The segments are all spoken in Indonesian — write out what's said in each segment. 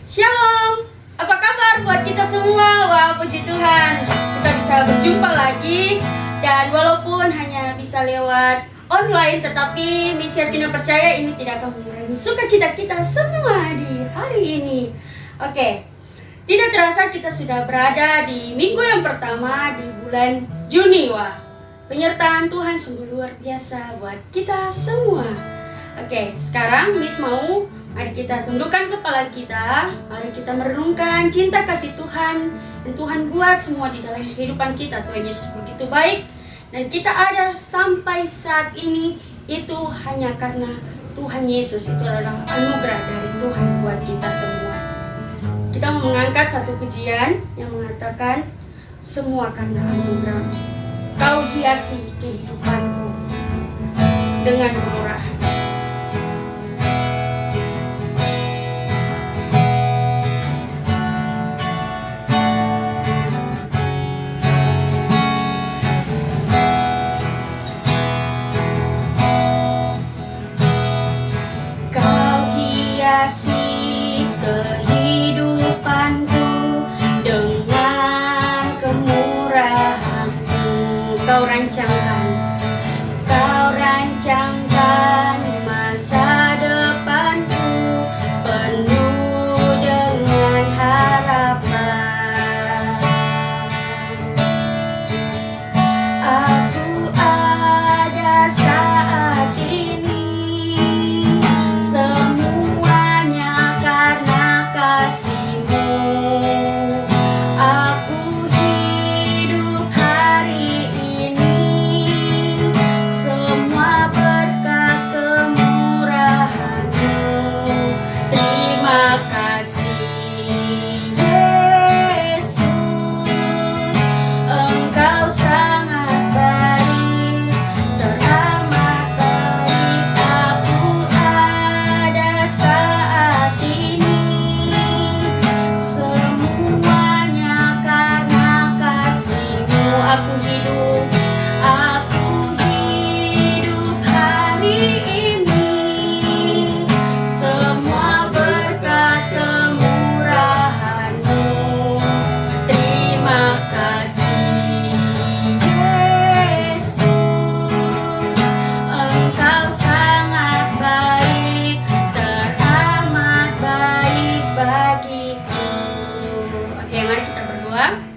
Shalom, apa kabar buat kita semua? Wah, puji Tuhan, kita bisa berjumpa lagi. Dan walaupun hanya bisa lewat online, tetapi Miss yakin dan percaya ini tidak akan mengurangi sukacita kita semua di hari ini. Oke, tidak terasa kita sudah berada di minggu yang pertama di bulan Juni. Wah, penyertaan Tuhan sungguh luar biasa buat kita semua. Oke, sekarang Miss mau mari kita tundukkan kepala kita. Mari kita merenungkan cinta kasih Tuhan yang Tuhan buat semua di dalam kehidupan kita. Tuhan Yesus begitu baik, dan kita ada sampai saat ini itu hanya karena Tuhan Yesus. Itu adalah anugerah dari Tuhan buat kita semua. Kita mau mengangkat satu pujian yang mengatakan, semua karena anugerah. Kau hiasi kehidupanku dengan kemurahan. Kehidupanku dengan kemurahan-Mu. Kau rancangkan masa depanku penuh dengan harapan. Aku ada saat ini, semuanya karena kasih-Mu. Aku hidup hari ini, semua berkat kemurahan-Mu. Terima kasih Yesus, Engkau sangat baik, teramat baik. Aku ada saat ini, semuanya karena kasih-Mu. Aku hidup hari ini, semua berkat kemurahan-Mu. Terima kasih Yesus, Engkau sangat baik, teramat baik bagiku. Oke, mari kita berdoa.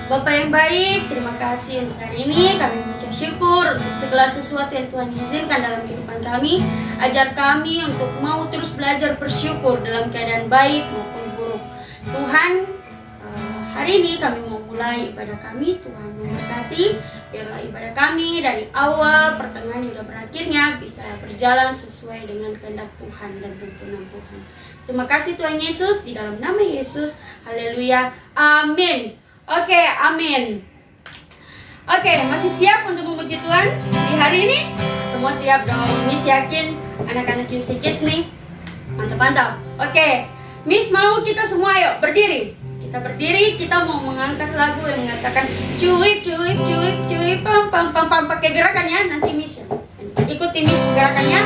Bapa yang baik, terima kasih untuk hari ini. Kami mengucap syukur untuk segala sesuatu yang Tuhan izinkan dalam kehidupan kami. Ajar kami untuk mau terus belajar bersyukur dalam keadaan baik maupun buruk. Tuhan, hari ini kami mau mulai ibadah kami. Tuhan memberkati, biarlah ibadah kami dari awal, pertengahan hingga berakhirnya bisa berjalan sesuai dengan kehendak Tuhan dan tuntunan Tuhan. Terima kasih Tuhan Yesus, di dalam nama Yesus. Haleluya, amin. Oke, amin. Oke, masih siap untuk memuji Tuhan di hari ini? Semua siap dong. Miss yakin anak-anak QC Kids nih mantap-mantap. Oke, Miss mau kita semua ayo berdiri. Kita berdiri, kita mau mengangkat lagu yang mengatakan cuip cuip cuip cuip pam pam pam pam. Pakai gerakannya, nanti Miss ikuti Miss gerakannya.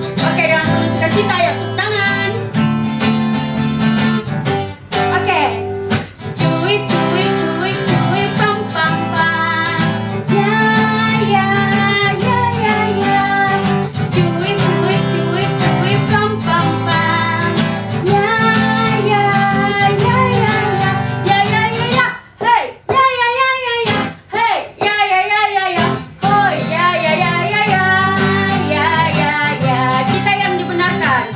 Oke, dengan penuh sukacita ya, tepuk tangan. Oke. Cuip cuip cuip cuip pam pam pam. Ya ya ya ya ya. Cuip cuip cuip cuip pam pam pam. Ya ya ya ya ya. Ya ya ya ya. Hey, ya ya ya ya ya. Hey, ya ya ya ya ya. Hoi, ya ya ya ya ya. Ya ya ya. Kita yang dibenarkan.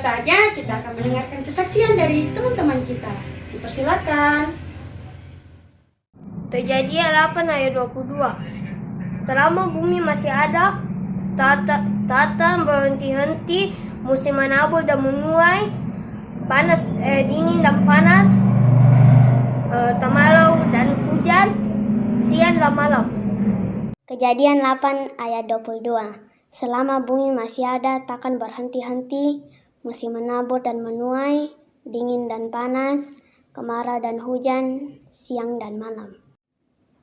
saatnya kita akan mendengarkan kesaksian dari teman-teman kita. Dipersilakan. Kejadian 8 ayat 22. Selama bumi masih ada, tak berhenti-henti, musim menabur dan menuai, dingin dan panas, kemarau dan hujan, siang dan malam. Kejadian 8 ayat 22. Selama bumi masih ada, takkan berhenti-henti, musim menabur dan menuai, dingin dan panas, kemarau dan hujan, siang dan malam.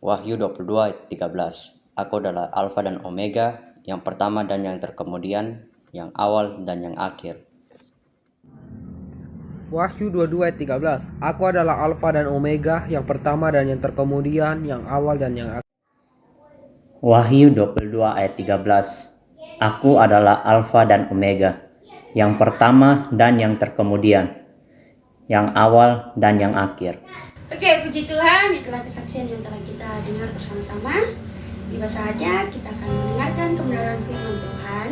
Wahyu 22 ayat 13. Aku adalah Alfa dan Omega, yang pertama dan yang terkemudian, yang awal dan yang akhir. Wahyu 22 ayat 13. Aku adalah Alfa dan Omega, yang pertama dan yang terkemudian, yang awal dan yang akhir. Wahyu 22 ayat 13. Aku adalah Alfa dan Omega, yang pertama dan yang terkemudian, yang awal dan yang akhir. Oke, puji Tuhan, itulah kesaksian yang telah kita dengar bersama-sama. Tiba saatnya kita akan mendengarkan kebenaran firman Tuhan.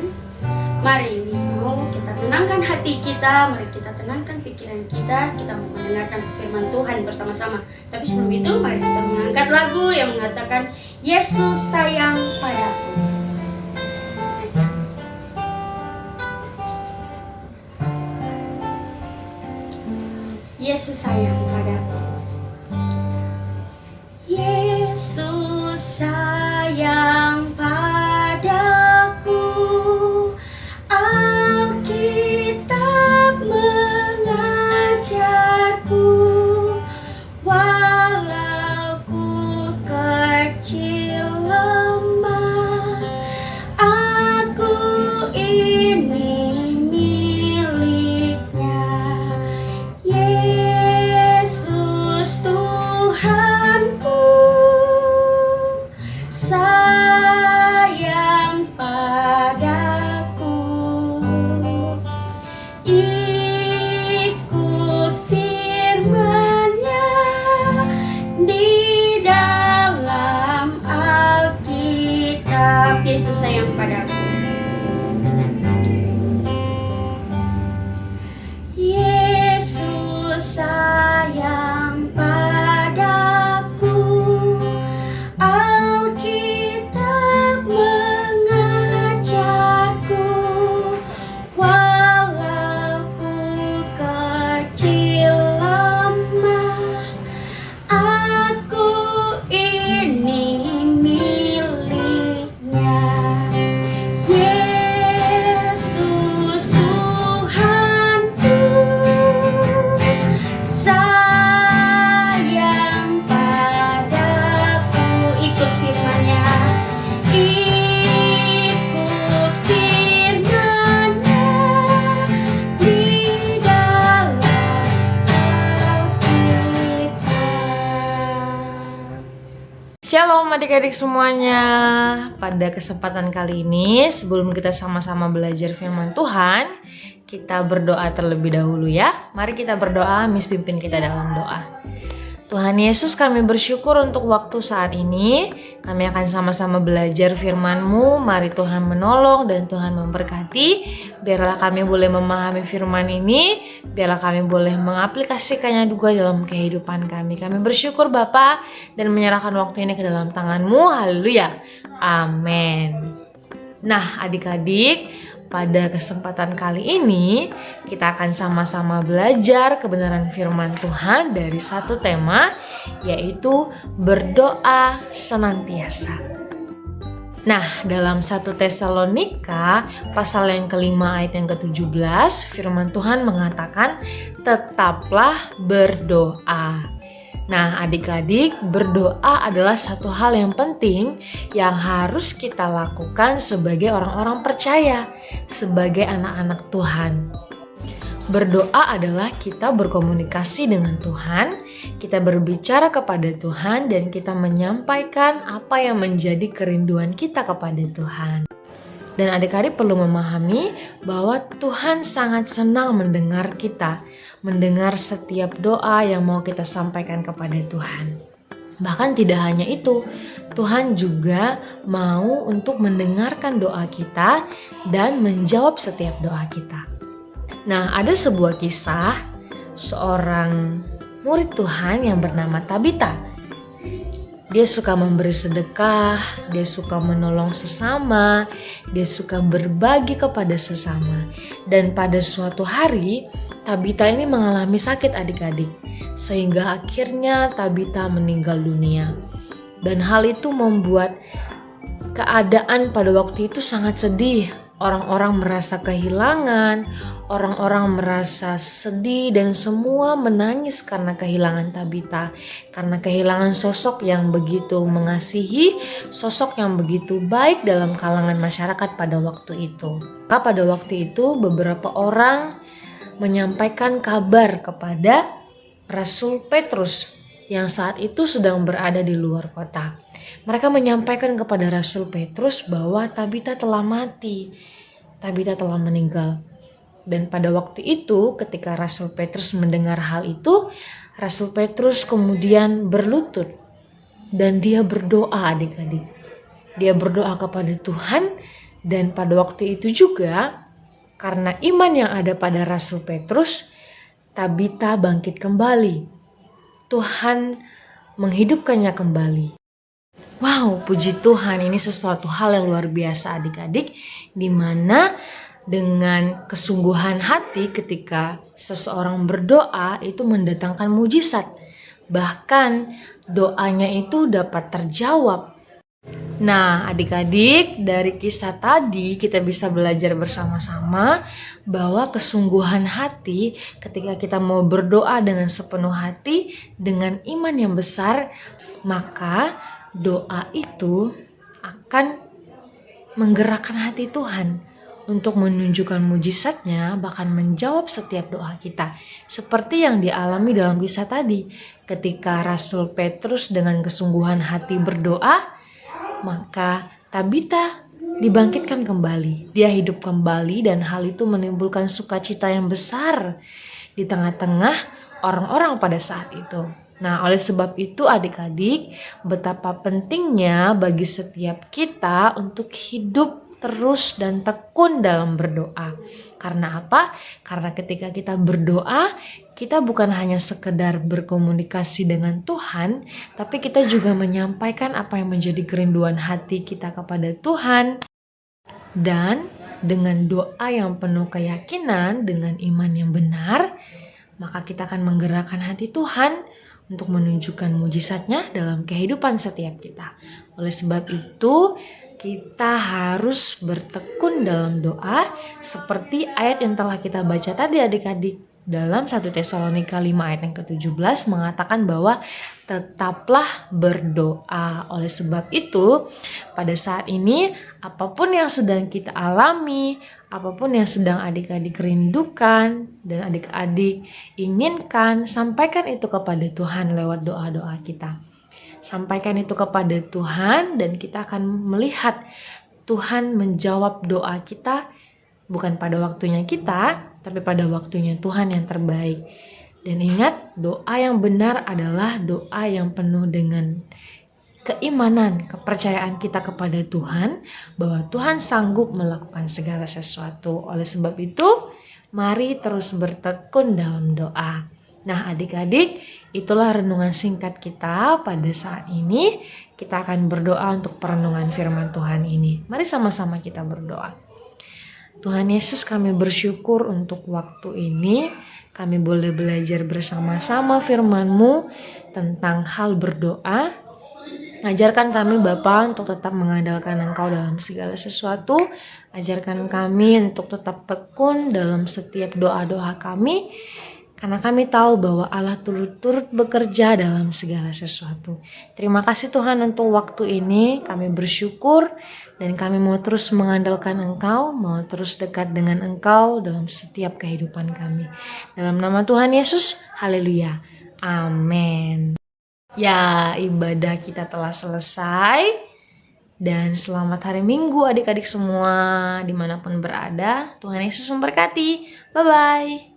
Mari ini mau kita tenangkan hati kita, mari kita tenangkan pikiran kita mau mendengarkan firman Tuhan bersama-sama. Tapi sebelum itu, mari kita mengangkat lagu yang mengatakan Yesus sayang padaku. Yesus sayang padaku. Yesus sayang padaku. Alkitab mengajarku, walau ku kecil lemah, aku ini miliknya. Yesus Tuhanku sayang padaku. Ikut firman-Nya di dalam Alkitab. Yesus sayang padaku. Yesus sayang padaku. Alkitab mengajarku, walau ku kecil lemah, aku ini miliknya. Yesus Tuhanku sayang padaku. Ikut firman-Nya, ikut firman-Nya di dalam Alkitab. Shalom adik-adik semuanya. Pada kesempatan kali ini, sebelum kita sama-sama belajar firman Tuhan, kita berdoa terlebih dahulu ya. Mari kita berdoa, Miss pimpin kita dalam doa. Tuhan Yesus, kami bersyukur untuk waktu saat ini. Kami akan sama-sama belajar firman-Mu. Mari Tuhan menolong dan Tuhan memberkati. Biarlah kami boleh memahami firman ini. Biarlah kami boleh mengaplikasikannya juga dalam kehidupan kami. Kami bersyukur Bapa dan menyerahkan waktu ini ke dalam tangan-Mu. Haleluya. Amin. Nah adik-adik, pada kesempatan kali ini kita akan sama-sama belajar kebenaran firman Tuhan dari satu tema, yaitu berdoa senantiasa. Nah, dalam 1 Tesalonika pasal yang kelima ayat yang ke-17, firman Tuhan mengatakan tetaplah berdoa. Nah, adik-adik, berdoa adalah satu hal yang penting yang harus kita lakukan sebagai orang-orang percaya, sebagai anak-anak Tuhan. Berdoa adalah kita berkomunikasi dengan Tuhan, kita berbicara kepada Tuhan, dan kita menyampaikan apa yang menjadi kerinduan kita kepada Tuhan. Dan adik-adik perlu memahami bahwa Tuhan sangat senang mendengar kita, mendengar setiap doa yang mau kita sampaikan kepada Tuhan. Bahkan tidak hanya itu, Tuhan juga mau untuk mendengarkan doa kita dan menjawab setiap doa kita. Nah, ada sebuah kisah seorang murid Tuhan yang bernama Tabita. Dia suka memberi sedekah, dia suka menolong sesama, dia suka berbagi kepada sesama. Dan pada suatu hari, Tabita ini mengalami sakit adik-adik, sehingga akhirnya Tabita meninggal dunia. Dan hal itu membuat keadaan pada waktu itu sangat sedih. Orang-orang merasa kehilangan, orang-orang merasa sedih dan semua menangis karena kehilangan Tabita. Karena kehilangan sosok yang begitu mengasihi, sosok yang begitu baik dalam kalangan masyarakat pada waktu itu. Maka pada waktu itu beberapa orang menyampaikan kabar kepada Rasul Petrus yang saat itu sedang berada di luar kota. Mereka menyampaikan kepada Rasul Petrus bahwa Tabita telah mati, Tabita telah meninggal. Dan pada waktu itu ketika Rasul Petrus mendengar hal itu, Rasul Petrus kemudian berlutut dan dia berdoa adik-adik. Dia berdoa kepada Tuhan dan pada waktu itu juga karena iman yang ada pada Rasul Petrus, Tabita bangkit kembali. Tuhan menghidupkannya kembali. Wow, puji Tuhan, ini sesuatu hal yang luar biasa adik-adik, di mana dengan kesungguhan hati ketika seseorang berdoa itu mendatangkan mujizat. Bahkan doanya itu dapat terjawab. Nah, adik-adik, dari kisah tadi kita bisa belajar bersama-sama bahwa kesungguhan hati ketika kita mau berdoa dengan sepenuh hati, dengan iman yang besar, maka doa itu akan menggerakkan hati Tuhan untuk menunjukkan mujizatnya, bahkan menjawab setiap doa kita. Seperti yang dialami dalam kisah tadi, ketika Rasul Petrus dengan kesungguhan hati berdoa, maka Tabita dibangkitkan kembali. Dia hidup kembali dan hal itu menimbulkan sukacita yang besar di tengah-tengah orang-orang pada saat itu. Nah, oleh sebab itu adik-adik, betapa pentingnya bagi setiap kita untuk hidup terus dan tekun dalam berdoa. Karena apa? Karena ketika kita berdoa, kita bukan hanya sekedar berkomunikasi dengan Tuhan, tapi kita juga menyampaikan apa yang menjadi kerinduan hati kita kepada Tuhan. Dan dengan doa yang penuh keyakinan, dengan iman yang benar, maka kita akan menggerakkan hati Tuhan untuk menunjukkan mujizatnya dalam kehidupan setiap kita. Oleh sebab itu, kita harus bertekun dalam doa seperti ayat yang telah kita baca tadi adik-adik. Dalam 1 Tesalonika 5 ayat yang ke-17 mengatakan bahwa tetaplah berdoa. Oleh sebab itu, pada saat ini apapun yang sedang kita alami, apapun yang sedang adik-adik rindukan dan adik-adik inginkan, sampaikan itu kepada Tuhan lewat doa-doa kita. Sampaikan itu kepada Tuhan dan kita akan melihat Tuhan menjawab doa kita, bukan pada waktunya kita, tapi pada waktunya Tuhan yang terbaik. Dan ingat, doa yang benar adalah doa yang penuh dengan keimanan, kepercayaan kita kepada Tuhan, bahwa Tuhan sanggup melakukan segala sesuatu. Oleh sebab itu, mari terus bertekun dalam doa. Nah adik-adik, itulah renungan singkat kita pada saat ini. Kita akan berdoa untuk perenungan firman Tuhan ini. Mari sama-sama kita berdoa. Tuhan Yesus, kami bersyukur untuk waktu ini. Kami boleh belajar bersama-sama firman-Mu tentang hal berdoa. Ajarkan kami Bapa untuk tetap mengandalkan Engkau dalam segala sesuatu. Ajarkan kami untuk tetap tekun dalam setiap doa-doa kami. Karena kami tahu bahwa Allah turut-turut bekerja dalam segala sesuatu. Terima kasih Tuhan untuk waktu ini. Kami bersyukur dan kami mau terus mengandalkan Engkau, mau terus dekat dengan Engkau dalam setiap kehidupan kami. Dalam nama Tuhan Yesus, haleluya. Amin. Ya, ibadah kita telah selesai. Dan selamat hari Minggu adik-adik semua dimanapun berada. Tuhan Yesus memberkati. Bye-bye.